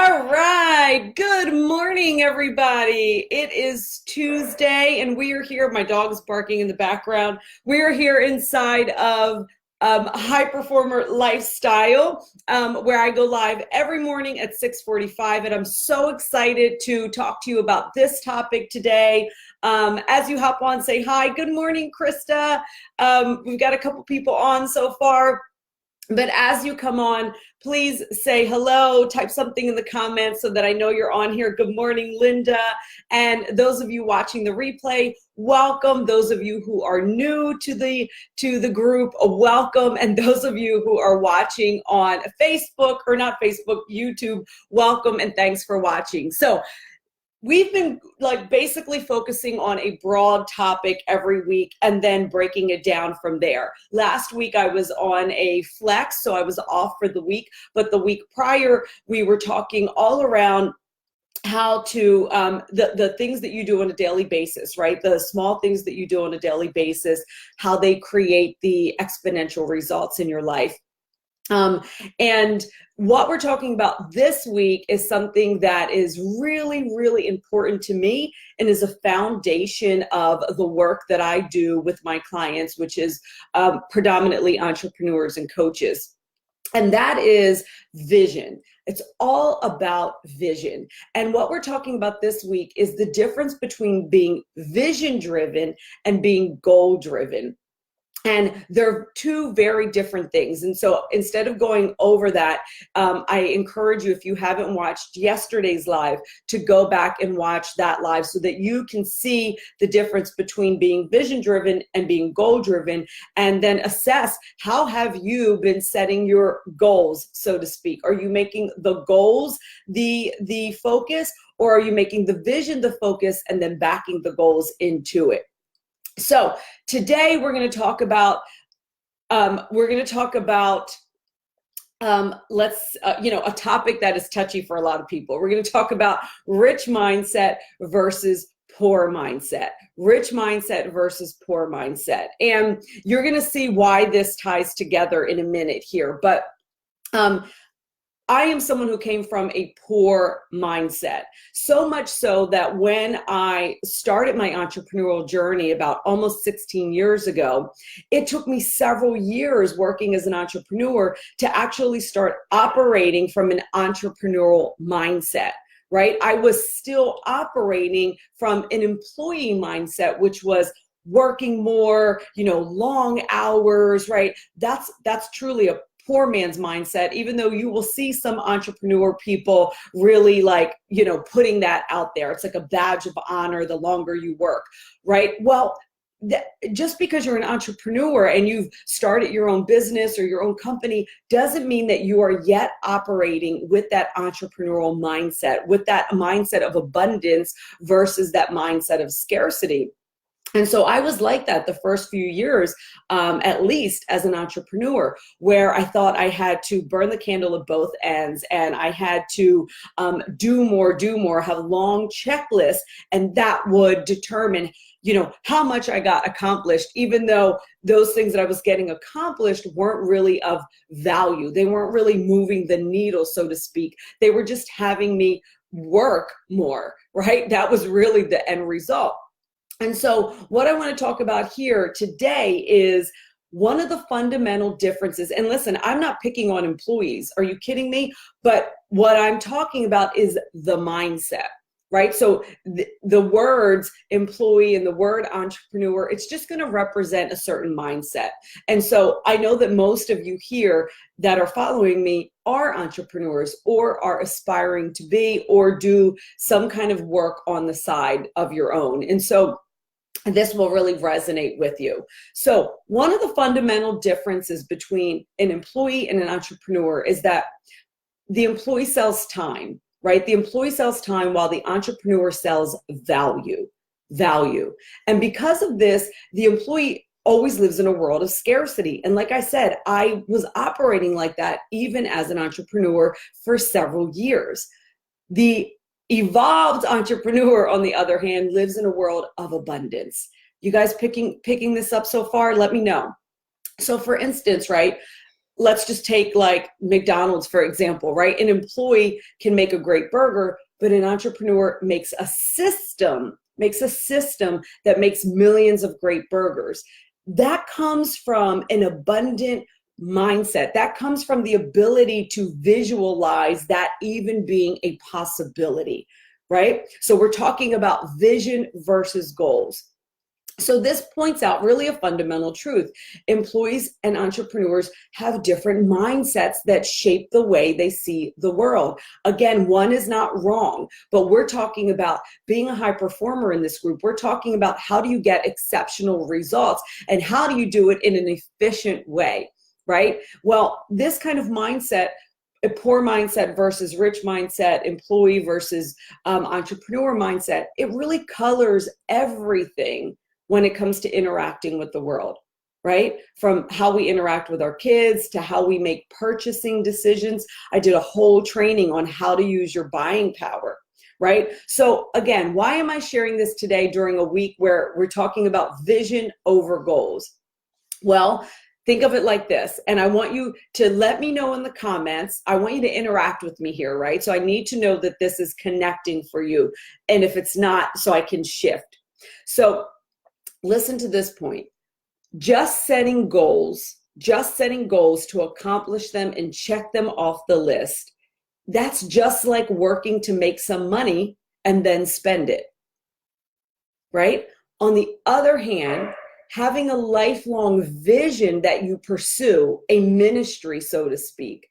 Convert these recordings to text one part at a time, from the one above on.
All right. Good morning, everybody. It is Tuesday, and we are here. My dog is barking in the background. We are here inside of High Performer Lifestyle, where I go live every morning at 6:45, and I'm so excited to talk to you about this topic today. As you hop on, say hi. Good morning, Krista. We've got a couple people on so far. But as you come on, please say hello, type something in the comments so that I know you're on here. Good morning, Linda. And those of you watching the replay, welcome. Those of you who are new to the group, welcome. And those of you who are watching on Facebook, or not Facebook, YouTube, welcome and thanks for watching. So we've been basically focusing on a broad topic every week and then breaking it down from there. Last week I was on a flex, so I was off for the week, but the week prior we were talking all around how to the things that you do on a daily basis, right? The small things that you do on a daily basis, how they create the exponential results in your life. And what we're talking about this week is something that is really, really important to me and is a foundation of the work that I do with my clients, which is predominantly entrepreneurs and coaches. And that is vision. It's all about vision. And what we're talking about this week is the difference between being vision driven and being goal driven. And they're two very different things. And so instead of going over that, I encourage you, if you haven't watched yesterday's live, to go back and watch that live so that you can see the difference between being vision driven and being goal driven, and then assess how have you been setting your goals, so to speak. Are you making the goals the focus, or are you making the vision the focus and then backing the goals into it? So today we're going to talk about a topic that is touchy for a lot of people. We're going to talk about rich mindset versus poor mindset. Rich mindset versus poor mindset. And you're going to see why this ties together in a minute here. But I am someone who came from a poor mindset, so much so that when I started my entrepreneurial journey about almost 16 years ago, it took me several years working as an entrepreneur to actually start operating from an entrepreneurial mindset. Right? I was still operating from an employee mindset, which was working more, long hours, right? That's truly a poor man's mindset, even though you will see some entrepreneur people really putting that out there. It's like a badge of honor the longer you work, right? Well, just because you're an entrepreneur and you've started your own business or your own company doesn't mean that you are yet operating with that entrepreneurial mindset, with that mindset of abundance versus that mindset of scarcity. And so I was like that the first few years, at least as an entrepreneur, where I thought I had to burn the candle at both ends, and I had to do more, have long checklists, and that would determine, how much I got accomplished, even though those things that I was getting accomplished weren't really of value. They weren't really moving the needle, so to speak. They were just having me work more, right? That was really the end result. And so what I want to talk about here today is one of the fundamental differences. And listen, I'm not picking on employees. Are you kidding me? But what I'm talking about is the mindset, right? So the words employee and the word entrepreneur, it's just going to represent a certain mindset. And so I know that most of you here that are following me are entrepreneurs or are aspiring to be, or do some kind of work on the side of your own. And so this will really resonate with you. So one of the fundamental differences between an employee and an entrepreneur is that the employee sells time, right? The employee sells time while the entrepreneur sells value. And because of this, the employee always lives in a world of scarcity. And like I said, I was operating like that even as an entrepreneur for several years. The evolved entrepreneur, on the other hand, lives in a world of abundance. You guys picking this up so far? Let me know. So for instance, right, let's just take like McDonald's, for example, right? An employee can make a great burger, but an entrepreneur makes a system that makes millions of great burgers. That comes from an abundant mindset. That comes from the ability to visualize that even being a possibility, right? So we're talking about vision versus goals. So this points out really a fundamental truth. Employees and entrepreneurs have different mindsets that shape the way they see the world. Again, one is not wrong, but we're talking about being a high performer in this group. We're talking about how do you get exceptional results and how do you do it in an efficient way, right? Well, this kind of mindset, a poor mindset versus rich mindset, employee versus entrepreneur mindset, it really colors everything when it comes to interacting with the world, right? From how we interact with our kids to how we make purchasing decisions. I did a whole training on how to use your buying power, right? So again, why am I sharing this today during a week where we're talking about vision over goals? Well, think of it like this, and I want you to let me know in the comments. I want you to interact with me here, right? So I need to know that this is connecting for you, and if it's not, so I can shift. So listen to this point. Just setting goals to accomplish them and check them off the list, that's just like working to make some money and then spend it, right? On the other hand, having a lifelong vision that you pursue, a ministry, so to speak,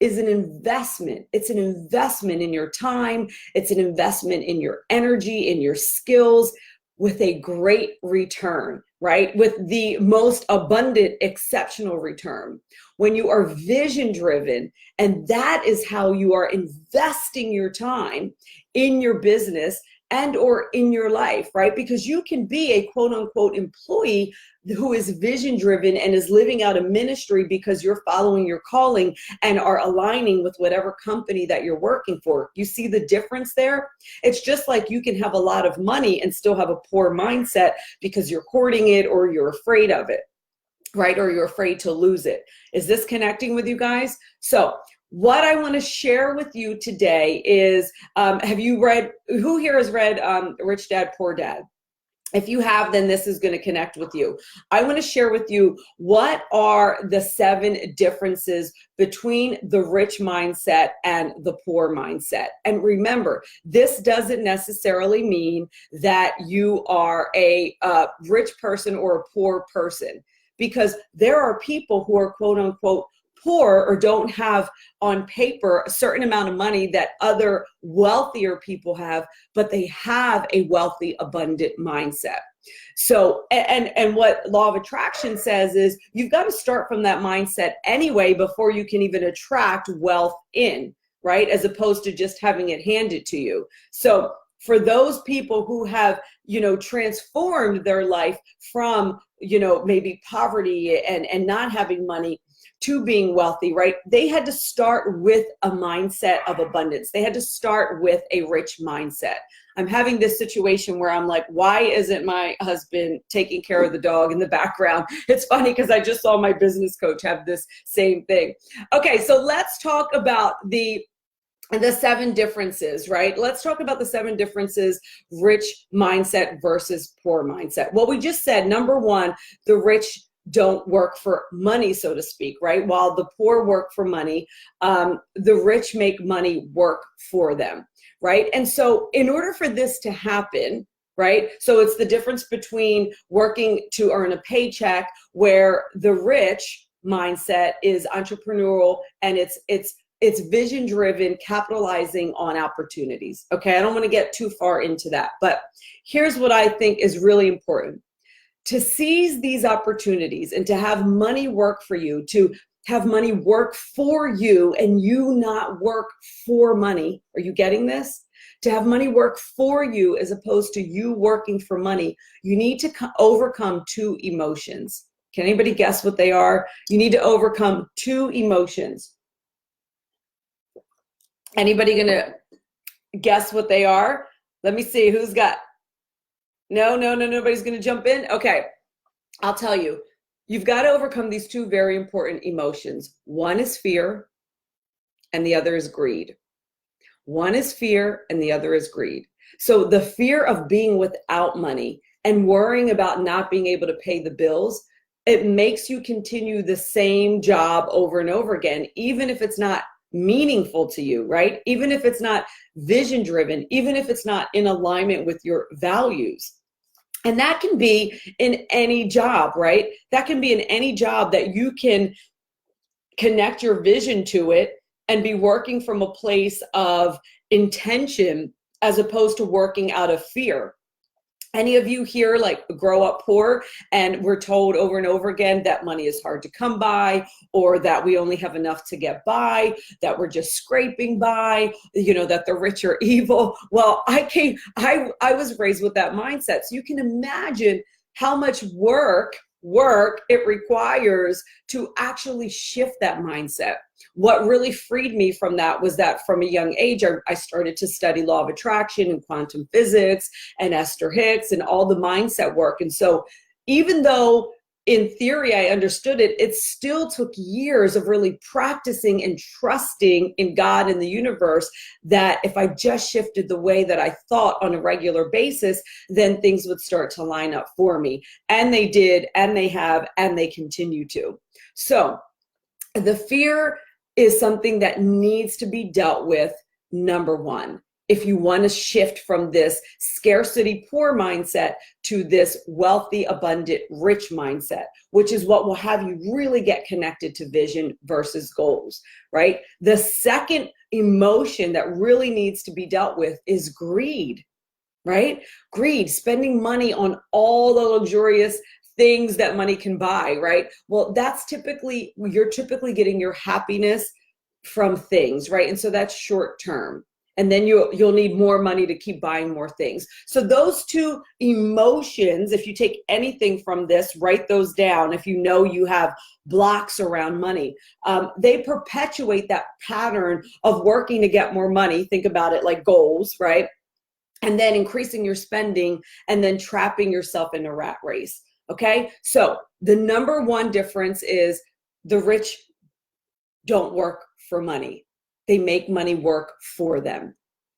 is an investment. It's an investment in your time. It's an investment in your energy, in your skills, with a great return, right? With the most abundant, exceptional return. When you are vision driven, and that is how you are investing your time in your business and or in your life, right? Because you can be a quote unquote employee who is vision driven and is living out a ministry because you're following your calling and are aligning with whatever company that you're working for. You see the difference there? It's just like you can have a lot of money and still have a poor mindset because you're hoarding it or you're afraid of it, right? Or you're afraid to lose it. Is this connecting with you guys? So what I want to share with you today is, who here has read Rich Dad, Poor Dad? If you have, then this is going to connect with you. I want to share with you what are the 7 differences between the rich mindset and the poor mindset. And remember, this doesn't necessarily mean that you are a rich person or a poor person, because there are people who are quote unquote poor or don't have on paper a certain amount of money that other wealthier people have, but they have a wealthy, abundant mindset. So, and what law of attraction says is you've got to start from that mindset anyway before you can even attract wealth in, right? As opposed to just having it handed to you. So for those people who have, transformed their life from, maybe poverty and not having money to being wealthy, right? They had to start with a mindset of abundance. They had to start with a rich mindset. I'm having this situation where I'm like, why isn't my husband taking care of the dog in the background? It's funny because I just saw my business coach have this same thing. Okay, so let's talk about the 7 differences, right? Let's talk about the 7 differences, rich mindset versus poor mindset. Well, we just said, number 1, the rich don't work for money, so to speak, right? While the poor work for money, the rich make money work for them, right? And so in order for this to happen, right? So it's the difference between working to earn a paycheck, where the rich mindset is entrepreneurial and it's vision driven, capitalizing on opportunities. Okay, I don't want to get too far into that, but here's what I think is really important. To seize these opportunities and to have money work for you, to have money work for you and you not work for money. Are you getting this? To have money work for you as opposed to you working for money, you need to overcome 2 emotions. Can anybody guess what they are? You need to overcome 2 emotions. Anybody gonna guess what they are? Let me see who's got. No, nobody's gonna jump in. Okay, I'll tell you. You've got to overcome these two very important emotions. One is fear and the other is greed. One is fear and the other is greed. So the fear of being without money and worrying about not being able to pay the bills, it makes you continue the same job over and over again, even if it's not meaningful to you, right? Even if it's not vision driven, even if it's not in alignment with your values. And that can be in any job, right? That can be in any job that you can connect your vision to it and be working from a place of intention as opposed to working out of fear. Any of you here like grow up poor and we're told over and over again that money is hard to come by, or that we only have enough to get by, that we're just scraping by, you know, that the rich are evil. Well, I was raised with that mindset. So you can imagine how much work it requires to actually shift that mindset. What really freed me from that was that from a young age, I started to study law of attraction and quantum physics and Esther Hicks and all the mindset work. And so even though in theory I understood it, it still took years of really practicing and trusting in God and the universe that if I just shifted the way that I thought on a regular basis, then things would start to line up for me. And they did, and they have, and they continue to. So the fear is something that needs to be dealt with, number one. If you want to shift from this scarcity poor mindset to this wealthy, abundant, rich mindset, which is what will have you really get connected to vision versus goals, right? The second emotion that really needs to be dealt with is greed, right? Greed, spending money on all the luxurious things that money can buy, right? Well, you're typically getting your happiness from things, right? And so that's short term. And then you'll need more money to keep buying more things. So those two emotions, if you take anything from this, write those down. If you know you have blocks around money, they perpetuate that pattern of working to get more money. Think about it like goals, right? And then increasing your spending and then trapping yourself in a rat race. Okay, so the number one difference is the rich don't work for money. They make money work for them.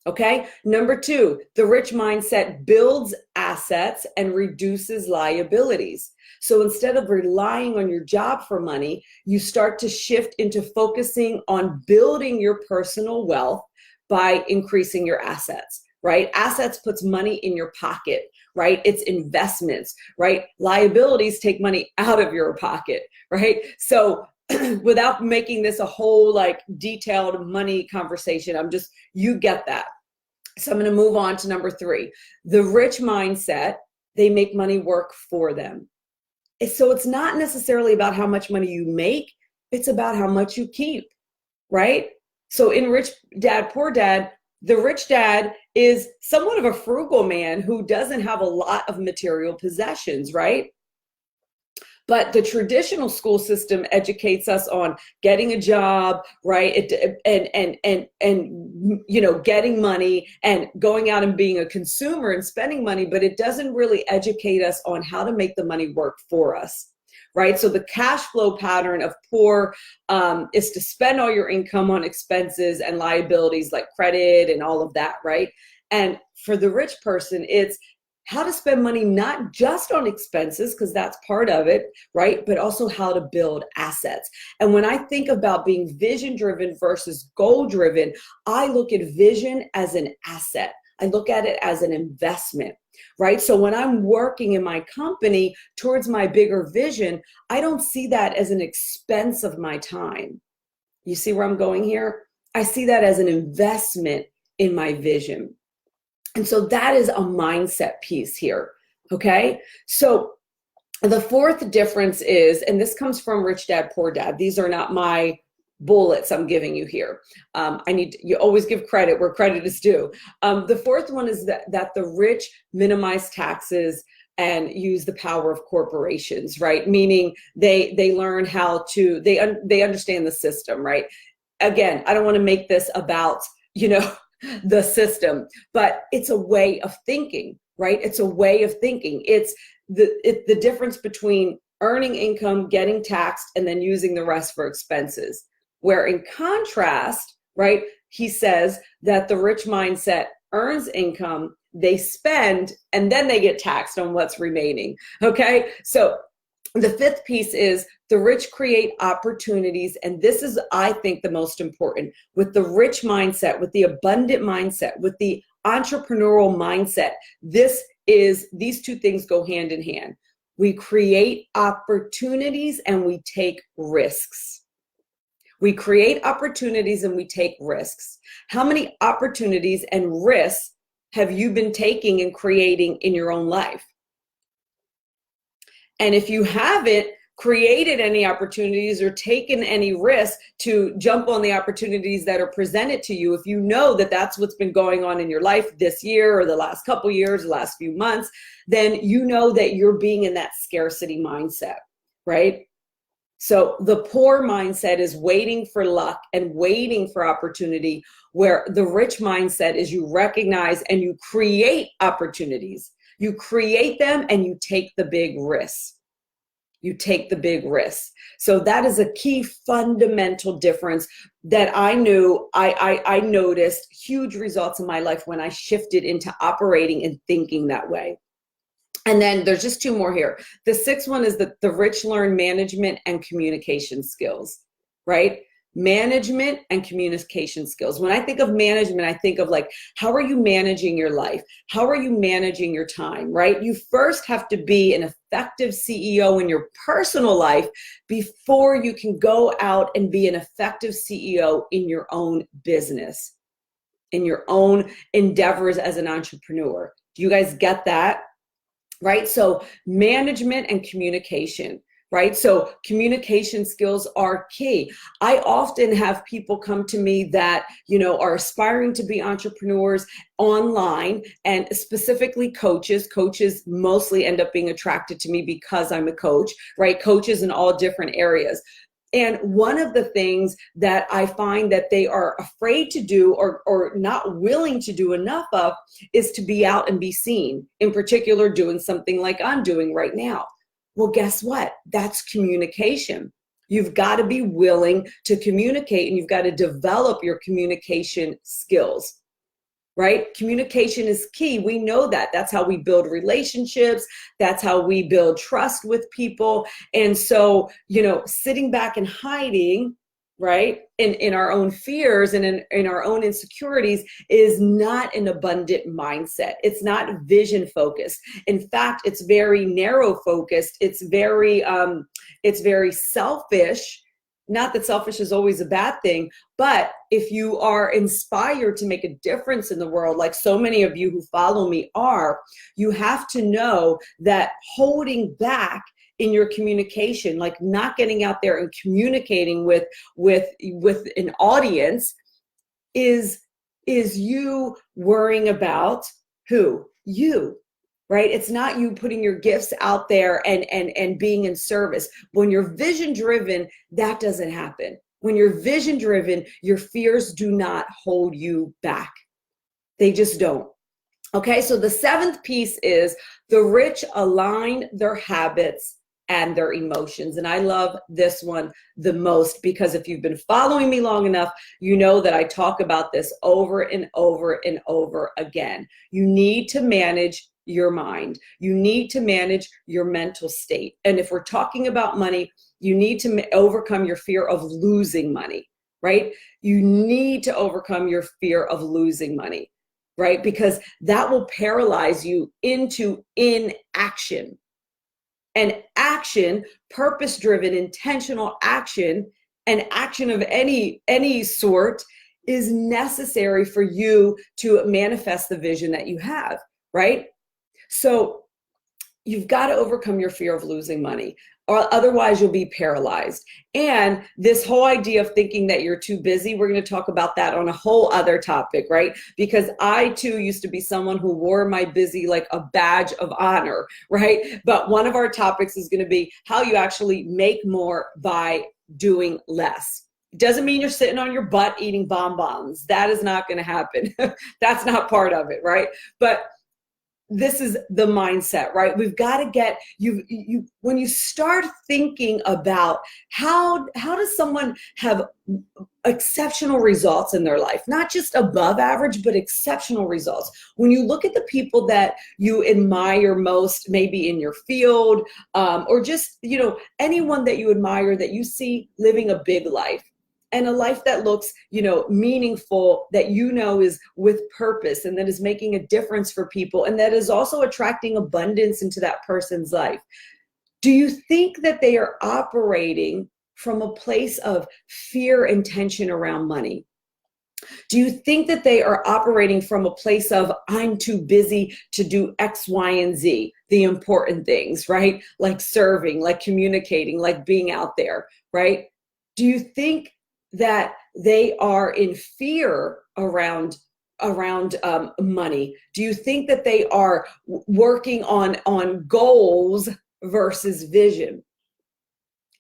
Okay, number two, the rich mindset builds assets and reduces liabilities. So instead of relying on your job for money, you start to shift into focusing on building your personal wealth by increasing your assets. Right? Assets puts money in your pocket, right? It's investments, right? Liabilities take money out of your pocket, right? So without making this a whole like detailed money conversation, you get that. So I'm going to move on to number three. The rich mindset, they make money work for them. So it's not necessarily about how much money you make, it's about how much you keep, right? So in Rich Dad, Poor Dad, the rich dad is somewhat of a frugal man who doesn't have a lot of material possessions, right? But the traditional school system educates us on getting a job, right? And you know, getting money and going out and being a consumer and spending money, but it doesn't really educate us on how to make the money work for us. Right? So the cash flow pattern of poor is to spend all your income on expenses and liabilities like credit and all of that, right? And for the rich person, it's how to spend money not just on expenses, because that's part of it, right? But also how to build assets. And when I think about being vision driven versus goal driven, I look at vision as an asset. I look at it as an investment, right? So when I'm working in my company towards my bigger vision, I don't see that as an expense of my time. You see where I'm going here? I see that as an investment in my vision. And so that is a mindset piece here, okay? So the fourth difference is, and this comes from Rich Dad, Poor Dad. These are not my bullets I'm giving you here. You always give credit where credit is due. The fourth one is that the rich minimize taxes and use the power of corporations, right? Meaning they learn how to, they understand the system, right? Again, I don't want to make this about, you know, the system, but it's a way of thinking, right? It's a way of thinking. It's the difference between earning income, getting taxed, and then using the rest for expenses. Where in contrast, right, he says that the rich mindset earns income, they spend, and then they get taxed on what's remaining. Okay, so the fifth piece is the rich create opportunities. And this is, I think, the most important. With the rich mindset, with the abundant mindset, with the entrepreneurial mindset, these two things go hand in hand. We create opportunities and we take risks. We create opportunities and we take risks. How many opportunities and risks have you been taking and creating in your own life? And if you haven't created any opportunities or taken any risks to jump on the opportunities that are presented to you, if you know that that's what's been going on in your life this year or the last couple years, the last few months, then you know that you're being in that scarcity mindset, right? So the poor mindset is waiting for luck and waiting for opportunity, where the rich mindset is you recognize and you create opportunities. You create them and you take the big risks. You take the big risks. So that is a key fundamental difference that I knew. I noticed huge results in my life when I shifted into operating and thinking that way. And then there's just two more here. The sixth one is that the rich learn management and communication skills, right? Management and communication skills. When I think of management, I think of like, how are you managing your life? How are you managing your time, right? You first have to be an effective CEO in your personal life before you can go out and be an effective CEO in your own business, in your own endeavors as an entrepreneur. Do you guys get that? Right? So management and communication, right? So communication skills are key. I often have people come to me that, are aspiring to be entrepreneurs online, and specifically coaches. Coaches mostly end up being attracted to me because I'm a coach, right? Coaches in all different areas. And one of the things that I find that they are afraid to do or not willing to do enough of is to be out and be seen, in particular doing something like I'm doing right now. Well, guess what? That's communication. You've got to be willing to communicate, and you've got to develop your communication skills. Right? Communication is key. We know that. That's how we build relationships. That's how we build trust with people. And so, sitting back and hiding, right, in our own fears and in our own insecurities is not an abundant mindset. It's not vision focused. In fact, it's very narrow focused. It's very selfish. Not that selfish is always a bad thing, but if you are inspired to make a difference in the world, like so many of you who follow me are, you have to know that holding back in your communication, like not getting out there and communicating with an audience, is you worrying about who? You. Right? It's not you putting your gifts out there and being in service. When you're vision driven, that doesn't happen. When you're vision driven, your fears do not hold you back. They just don't. Okay, so the seventh piece is the rich align their habits and their emotions. And I love this one the most, because if you've been following me long enough, you know that I talk about this over and over and over again. You need to manage your mind. You need to manage your mental state. And if we're talking about money, you need to overcome your fear of losing money, right? You need to overcome your fear of losing money, right? Because that will paralyze you into inaction. And action, purpose-driven, intentional action, and action of any sort is necessary for you to manifest the vision that you have, right? So you've got to overcome your fear of losing money, or otherwise you'll be paralyzed. And this whole idea of thinking that you're too busy, we're going to talk about that on a whole other topic, right? Because I too used to be someone who wore my busy like a badge of honor, right? But one of our topics is going to be how you actually make more by doing less. Doesn't mean you're sitting on your butt eating bonbons. That is not going to happen. That's not part of it, right? But this is the mindset, right? We've got to get you when you start thinking about how does someone have exceptional results in their life, not just above average, but exceptional results. When you look at the people that you admire most, maybe in your field, or just, anyone that you admire that you see living a big life, and a life that looks, meaningful, that is with purpose and that is making a difference for people, and that is also attracting abundance into that person's life. Do you think that they are operating from a place of fear and tension around money? Do you think that they are operating from a place of, I'm too busy to do X, Y, and Z, the important things, right? Like serving, like communicating, like being out there, right? Do you think that they are in fear around money? Do you think that they are working on goals versus vision?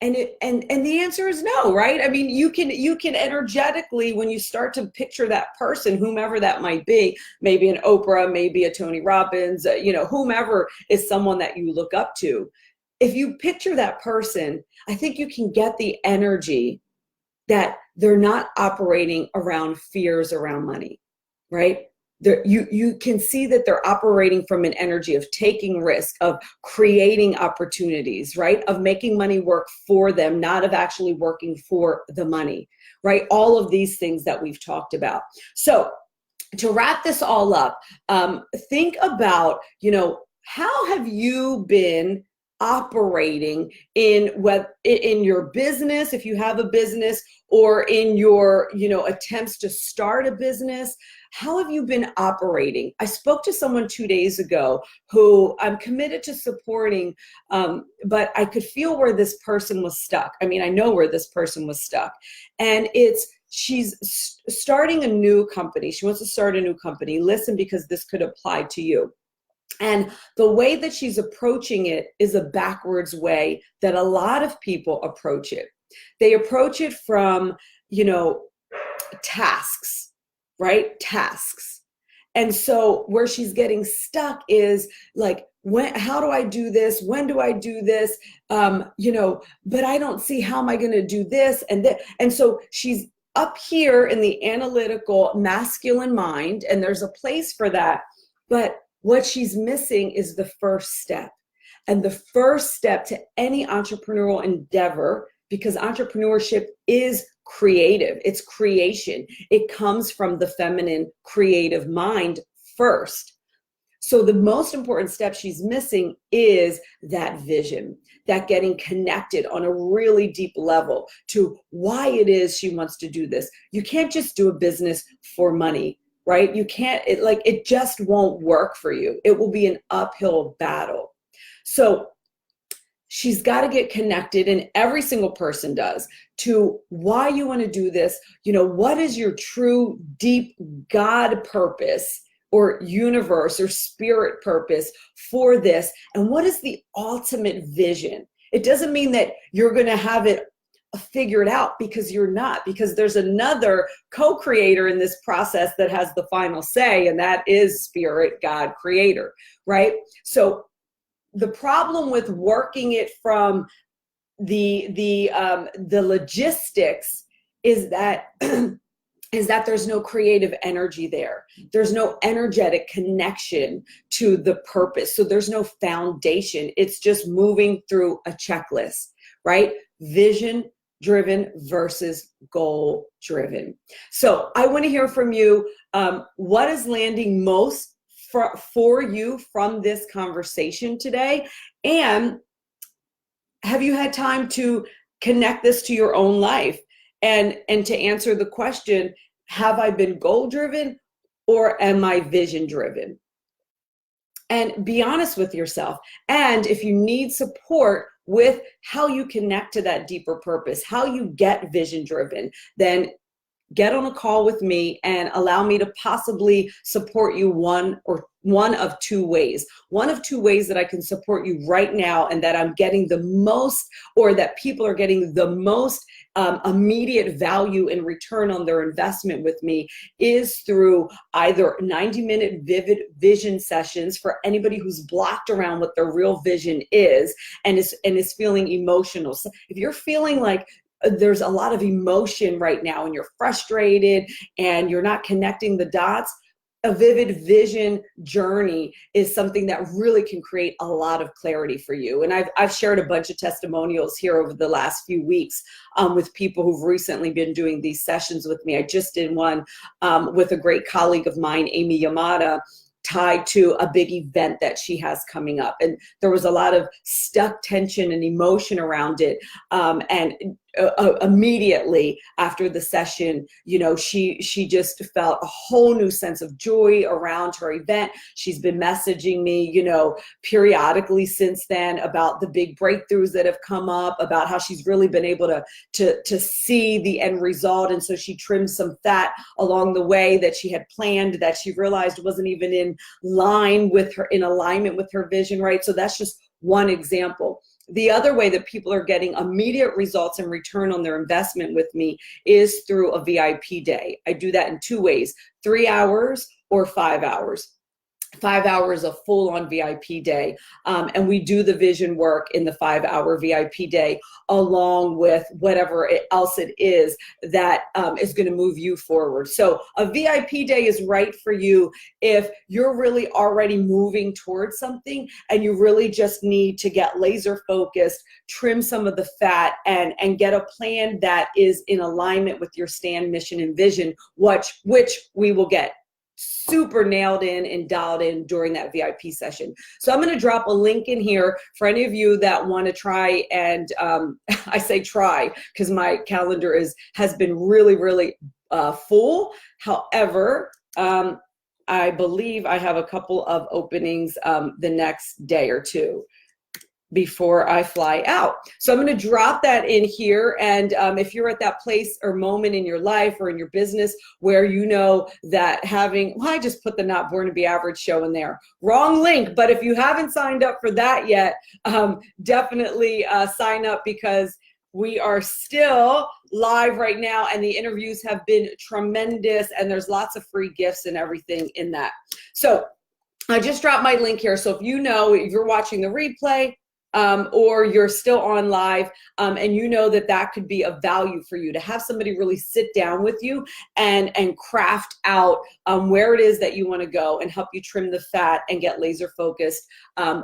And the answer is no, right? I mean, you can energetically, when you start to picture that person, whomever that might be, maybe an Oprah, maybe a Tony Robbins, whomever is someone that you look up to. If you picture that person, I think you can get the energy that they're not operating around fears around money, right? You can see that they're operating from an energy of taking risk, of creating opportunities, right? Of making money work for them, not of actually working for the money, right? All of these things that we've talked about. So to wrap this all up, think about, how have you been operating in your business, if you have a business, or in your attempts to start a business? How have you been operating? I spoke to someone 2 days ago who I'm committed to supporting, but I could feel where this person was stuck. I mean, I know where this person was stuck, and she's starting a new company. She wants to start a new company. Listen, because this could apply to you. And the way that she's approaching it is a backwards way that a lot of people approach it. They approach it from, tasks, right? Tasks. And so where she's getting stuck is like, how do I do this? When do I do this? But I don't see, how am I going to do this and that? And so she's up here in the analytical masculine mind, and there's a place for that. But what she's missing is the first step. And the first step to any entrepreneurial endeavor, because entrepreneurship is creative, it's creation. It comes from the feminine creative mind first. So the most important step she's missing is that vision, that getting connected on a really deep level to why it is she wants to do this. You can't just do a business for money, right? You can't, it just won't work for you. It will be an uphill battle. So she's got to get connected, and every single person does, to why you want to do this. What is your true deep God purpose or universe or spirit purpose for this? And what is the ultimate vision? It doesn't mean that you're going to have it figured out, because you're not, because there's another co-creator in this process that has the final say, and that is spirit, God, creator, right? So the problem with working it from the logistics is that there's no creative energy there. There's no energetic connection to the purpose. So there's no foundation. It's just moving through a checklist, right? Vision driven versus goal driven. So I want to hear from you. What is landing most for you from this conversation today? And have you had time to connect this to your own life and to answer the question, have I been goal driven or am I vision driven? And be honest with yourself. And if you need support with how you connect to that deeper purpose, how you get vision driven, then get on a call with me and allow me to possibly support you one of two ways. One of two ways that I can support you right now, and that I'm getting the most, or that people are getting the most immediate value and return on their investment with me, is through either 90-minute vivid vision sessions for anybody who's blocked around what their real vision is and is feeling emotional. So if you're feeling like there's a lot of emotion right now and you're frustrated and you're not connecting the dots, a vivid vision journey is something that really can create a lot of clarity for you. And I've shared a bunch of testimonials here over the last few weeks with people who've recently been doing these sessions with me. I just did one with a great colleague of mine, Amy Yamada, tied to a big event that she has coming up. And there was a lot of stuck tension and emotion around it. Immediately after the session, you know, she just felt a whole new sense of joy around her event. She's been messaging me, you know, periodically since then about the big breakthroughs that have come up, about how she's really been able to see the end result. And so she trimmed some fat along the way that she had planned, that she realized wasn't even in alignment with her vision, right? So that's just one example. The other way that people are getting immediate results and return on their investment with me is through a VIP day. I do that in two ways: 3 hours or 5 hours. 5 hours of full-on VIP day. And we do the vision work in the 5-hour VIP day, along with whatever else it is that is going to move you forward. So a VIP day is right for you if you're really already moving towards something and you really just need to get laser focused, trim some of the fat, and get a plan that is in alignment with your stand, mission, and vision, which we will get super nailed in and dialed in during that VIP session. So I'm going to drop a link in here for any of you that want to try. And I say try because my calendar has been really full. However, I believe I have a couple of openings the next day or two before I fly out. So I'm going to drop that in here. And if you're at that place or moment in your life or in your business where you know that I just put the Not Born to Be Average show in there. Wrong link. But if you haven't signed up for that yet, definitely sign up, because we are still live right now and the interviews have been tremendous, and there's lots of free gifts and everything in that. So I just dropped my link here. So if you're watching the replay, or you're still on live, and you know that could be of value for you to have somebody really sit down with you and craft out where it is that you want to go and help you trim the fat and get laser focused,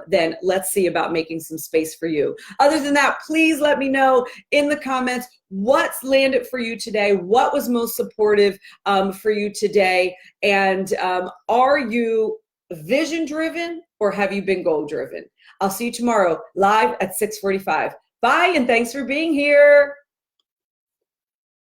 then let's see about making some space for you. Other than that, please let me know in the comments what's landed for you today, what was most supportive for you today, and are you vision driven or have you been goal driven? I'll see you tomorrow live at 6:45. Bye, and thanks for being here.